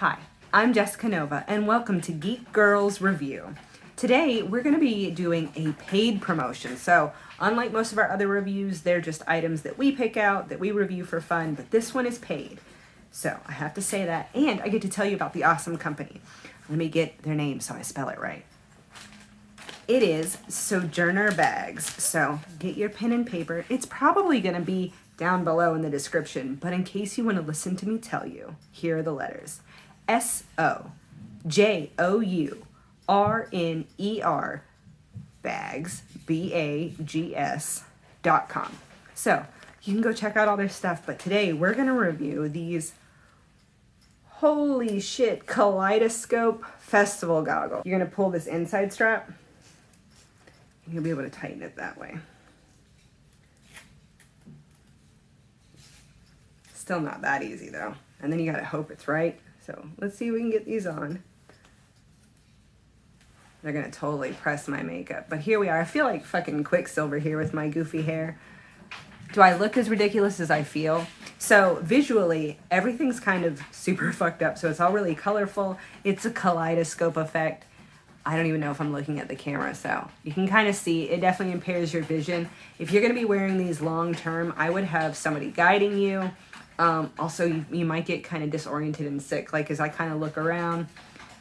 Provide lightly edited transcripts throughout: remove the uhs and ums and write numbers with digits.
Hi, I'm Jesssica Nova, and welcome to Geek Girls Review. Today, we're going to be doing a paid promotion. So, unlike most of our other reviews, they're just items that we pick out, that we review for fun, but this one is paid. So, I have to say that, and I get to tell you about the awesome company. Let me get their name so I spell it right. It is Sojourner Bags. So, get your pen and paper. It's probably going to be down below in the description, but in case you want to listen to me tell you, here are the letters. SOJOURNER bags, BAGS.com. So you can go check out all their stuff, but today we're going to review these holy shit Kaleidoscope festival goggles. You're going to pull this inside strap and you'll be able to tighten it that way. Still not that easy though. And then you gotta hope it's right. So let's see if we can get these on. They're gonna totally press my makeup. But here we are. I feel like fucking Quicksilver here with my goofy hair. Do I look as ridiculous as I feel? So visually, everything's kind of super fucked up. So it's all really colorful. It's a kaleidoscope effect. I don't even know if I'm looking at the camera, so you can kind of see it definitely impairs your vision. If you're gonna be wearing these long term, I would have somebody guiding you. Also, you might get kind of disoriented and sick. Like as I kind of look around,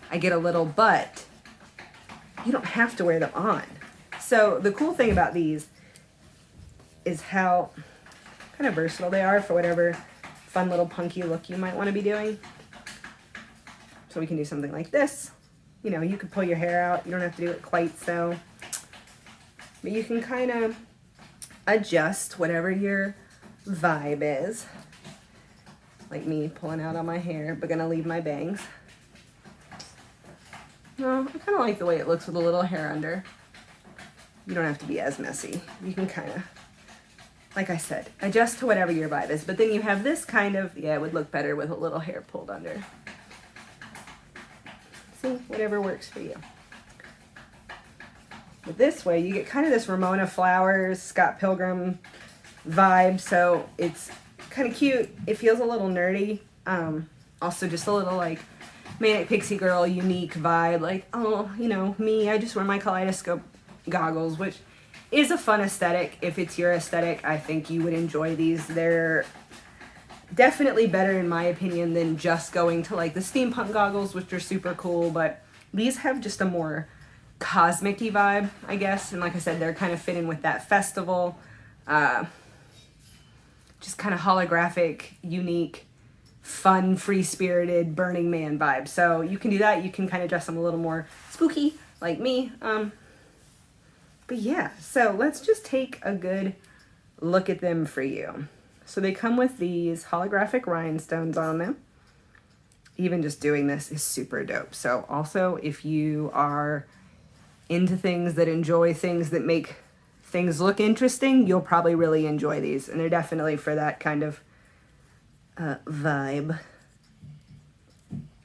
I get a little, but you don't have to wear them on. So the cool thing about these is how kind of versatile they are for whatever fun little punky look you might want to be doing. So we can do something like this. You know, you could pull your hair out. You don't have to do it quite so. But you can kind of adjust whatever your vibe is. Like me pulling out on my hair, but gonna leave my bangs. No, I kind of like the way it looks with a little hair under. You don't have to be as messy. You can kind of, like I said, adjust to whatever your vibe is. But then you have this kind of, yeah, it would look better with a little hair pulled under. See, whatever works for you. But this way, you get kind of this Ramona Flowers, Scott Pilgrim vibe. So it's kind of cute. It feels a little nerdy. Also just a little like Manic Pixie Girl unique vibe. Like, oh, you know, me, I just wear my Kaleidoscope goggles, which is a fun aesthetic. If it's your aesthetic, I think you would enjoy these. They're definitely better in my opinion than just going to like the steampunk goggles, which are super cool, but these have just a more cosmic-y vibe, I guess. And like I said, they're kind of fit in with that festival. Just kind of holographic, unique, fun, free-spirited Burning Man vibe. So you can do that. You can kind of dress them a little more spooky, like me. But yeah, so let's just take a good look at them for you. So they come with these holographic rhinestones on them. Even just doing this is super dope. So also, if you are into things that enjoy things that make things look interesting, you'll probably really enjoy these. And they're definitely for that kind of vibe.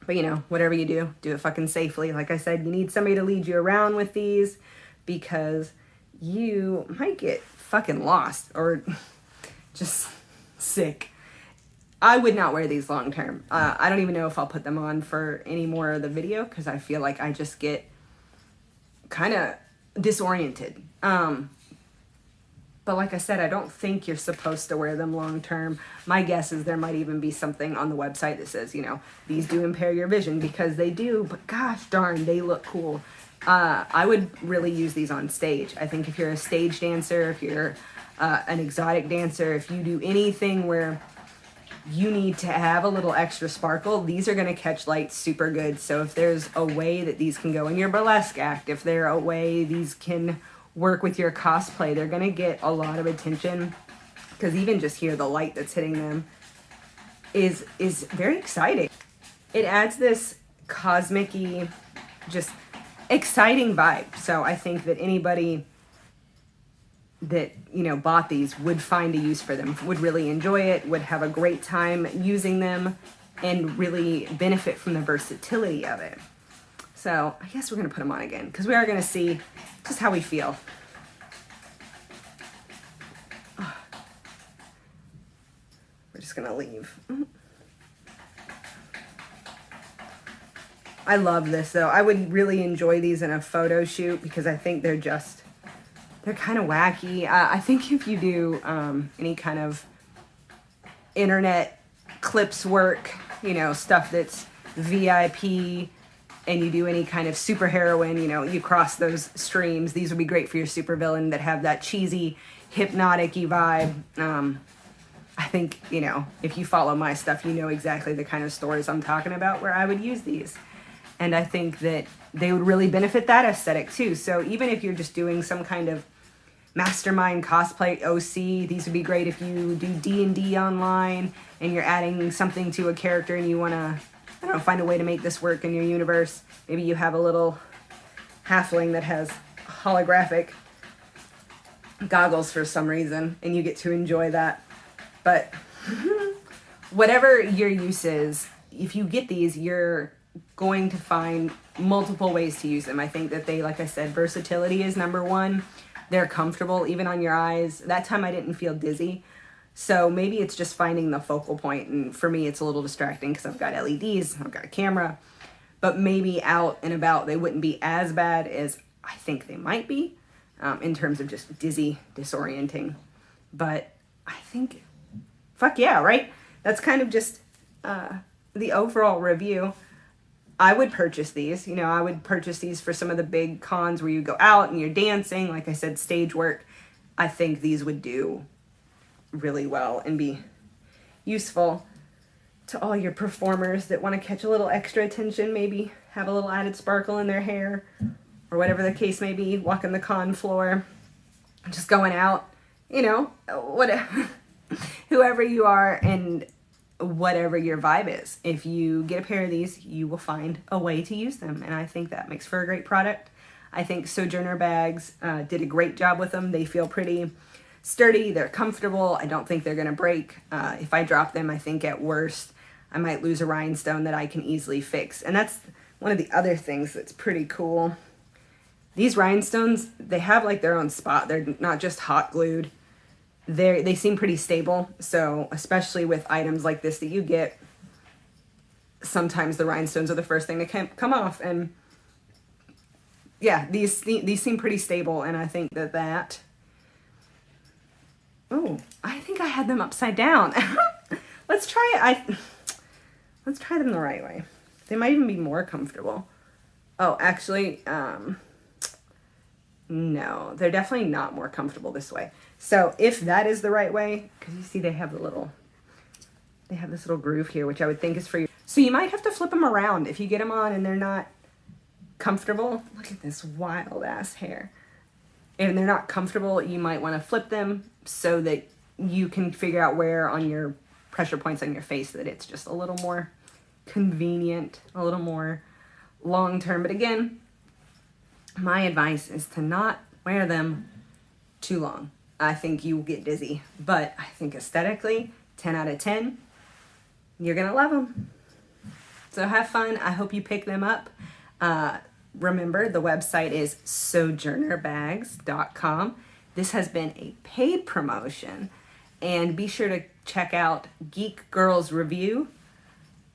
But you know, whatever you do, do it fucking safely. Like I said, you need somebody to lead you around with these because you might get fucking lost or just sick. I would not wear these long term. I don't even know if I'll put them on for any more of the video because I feel like I just get kind of disoriented. But like I said, I don't think you're supposed to wear them long term. My guess is there might even be something on the website that says, you know, these do impair your vision because they do, but gosh darn, they look cool. I would really use these on stage. I think if you're a stage dancer, if you're an exotic dancer, if you do anything where you need to have a little extra sparkle, these are going to catch light super good. So if there's a way that these can go in your burlesque act, if there a way these can work with your cosplay, they're going to get a lot of attention because even just here, the light that's hitting them is very exciting. It adds this cosmic-y, just exciting vibe. So I think that anybody that, you know, bought these would find a use for them, would really enjoy it, would have a great time using them, and really benefit from the versatility of it. So I guess we're going to put them on again because we are going to see just how we feel. We're just going to leave. I love this though. I would really enjoy these in a photo shoot because I think they're kind of wacky. I think if you do any kind of internet clips work, you know, stuff that's VIP, and you do any kind of superheroine, you know, you cross those streams, these would be great for your supervillain that have that cheesy, hypnotic-y vibe. I think, you know, if you follow my stuff, you know exactly the kind of stories I'm talking about where I would use these. And I think that they would really benefit that aesthetic too. So even if you're just doing some kind of mastermind cosplay OC, these would be great if you do D&D online and you're adding something to a character and you want to, I don't know, find a way to make this work in your universe. Maybe you have a little halfling that has holographic goggles for some reason and you get to enjoy that. But whatever your use is, if you get these, you're going to find multiple ways to use them. I think that they, like I said, versatility is number one. They're comfortable even on your eyes. That time I didn't feel dizzy. So maybe it's just finding the focal point. And for me, it's a little distracting because I've got LEDs, I've got a camera. But maybe out and about, they wouldn't be as bad as I think they might be in terms of just dizzy, disorienting. But I think, fuck yeah, right? That's kind of just the overall review. I would purchase these. You know, I would purchase these for some of the big cons where you go out and you're dancing. Like I said, stage work. I think these would do really well and be useful to all your performers that want to catch a little extra attention, maybe have a little added sparkle in their hair, or whatever the case may be, walking the con floor, just going out, you know, whatever, whoever you are and whatever your vibe is. If you get a pair of these, you will find a way to use them, and I think that makes for a great product. I think Sojourner bags did a great job with them. They feel pretty sturdy, they're comfortable. I don't think they're gonna break. If I drop them, I think at worst I might lose a rhinestone that I can easily fix. And that's one of the other things that's pretty cool. These rhinestones, they have like their own spot. They're not just hot glued. They seem pretty stable. So especially with items like this that you get, sometimes the rhinestones are the first thing to come off. And yeah, these seem pretty stable. And I think that oh, I think I had them upside down. Let's try it. Let's try them the right way. They might even be more comfortable. Oh, actually, no, they're definitely not more comfortable this way. So if that is the right way, because you see they have this little groove here, which I would think is for you. So you might have to flip them around if you get them on and they're not comfortable. Look at this wild ass hair. If they're not comfortable, you might want to flip them so that you can figure out where on your pressure points on your face that it's just a little more convenient, a little more long-term. But again, my advice is to not wear them too long. I think you will get dizzy, but I think aesthetically, 10 out of 10, you're going to love them. So have fun. I hope you pick them up. Remember, the website is sojournerbags.com. This has been a paid promotion, and be sure to check out Geek Girls Review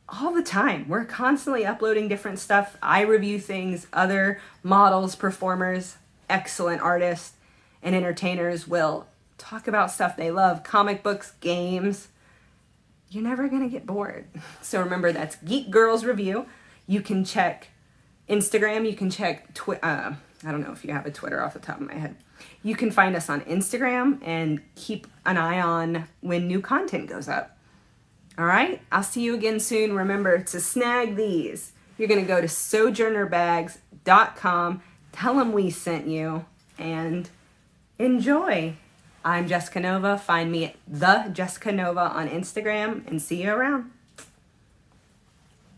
all the time. We're constantly uploading different stuff. I review things, other models, performers, excellent artists, and entertainers will talk about stuff they love, comic books, games. You're never going to get bored. So remember, that's Geek Girls Review. You can check Instagram, you can check I don't know if you have a Twitter off the top of my head. You can find us on Instagram and keep an eye on when new content goes up. All right, I'll see you again soon. Remember to snag these. You're going to go to sojournerbags.com, tell them we sent you, and enjoy. I'm Jessica Nova. Find me at the Jesssica Nova on Instagram, and see you around.